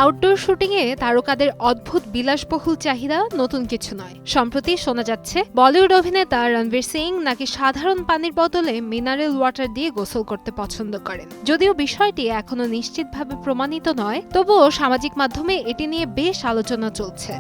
Outdoor শুটিংয়ে তারকাদের অদ্ভুত বিলাসবহুল চাহিদা নতুন কিছু নয়। সম্প্রতি শোনা যাচ্ছে বলিউড অভিনেতা রণবীর সিং নাকি সাধারণ পানির বদলে মিনারেল ওয়াটার দিয়ে গোসল করতে পছন্দ করেন। যদিও বিষয়টি এখনো নিশ্চিতভাবে প্রমাণিত নয়, তবুও সামাজিক মাধ্যমে এটি নিয়ে বেশ আলোচনা চলছে।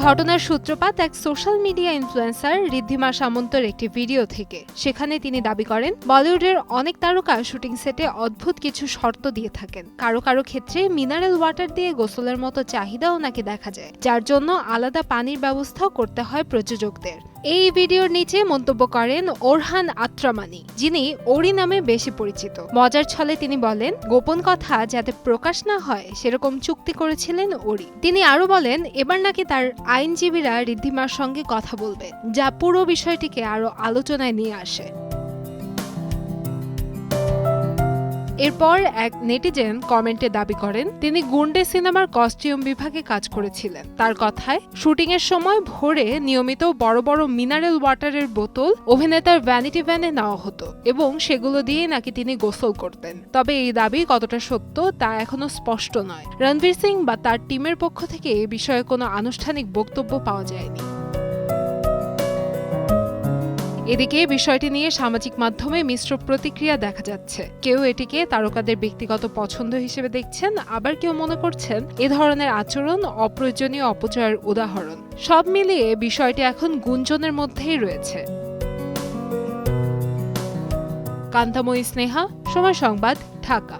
ঘটনার সূত্রপাত এক সোশ্যাল মিডিয়া ইনফ্লুয়েন্সার ঋদ্ধিমা সামন্তর একটি ভিডিও থেকে। সেখানে তিনি দাবি করেন, বলিউডের অনেক তারকা শুটিং সেটে অদ্ভুত কিছু শর্ত দিয়ে থাকেন। কারো কারো ক্ষেত্রে মিনারেল ওয়াটার দিয়ে গোসলের মতো চাহিদাও নাকি দেখা যায়, যার জন্য আলাদা পানির ব্যবস্থাও করতে হয় প্রযোজকদের। এই ভিডিওর নিচে মন্তব্য করেন ওরহান আত্রামানি, যিনি ওরি নামে বেশি পরিচিত। মজার ছলে তিনি বলেন, গোপন কথা যাতে প্রকাশ না হয় সেরকম চুক্তি করেছিলেন ওরি। তিনি আরো বলেন, এবার নাকি তার আইনজীবীরা ঋদ্ধিমার সঙ্গে কথা বলবে, যা পুরো বিষয়টিকে আরো আলোচনায় নিয়ে আসে। এরপর এক নেটিজেন কমেন্টে দাবি করেন, তিনি গুন্ডে সিনেমার কস্টিউম বিভাগে কাজ করেছিলেন। তার কথায়, শুটিংয়ের সময় ভোরে নিয়মিত বড় বড় মিনারেল ওয়াটারের বোতল অভিনেতার ভ্যানিটি ভ্যানে নেওয়া হতো এবং সেগুলো দিয়ে নাকি তিনি গোসল করতেন। তবে এই দাবি কতটা সত্য তা এখনো স্পষ্ট নয়। রণবীর সিং বা তার টিমের পক্ষ থেকে এ বিষয়ে কোনো আনুষ্ঠানিক বক্তব্য পাওয়া যায়নি। এদিকে বিষয়টি নিয়ে সামাজিক মাধ্যমে মিশ্র প্রতিক্রিয়া দেখা যাচ্ছে। কেউ এটিকে তারকাদের ব্যক্তিগত পছন্দ হিসেবে দেখছেন, আবার কেউ মনে করছেন এ ধরনের আচরণ অপ্রয়োজনীয় অপচয়ের উদাহরণ। সব মিলিয়ে বিষয়টি এখন গুঞ্জনের মধ্যেই রয়েছে। কান্তাময়ী স্নেহা, সময় সংবাদ, ঢাকা।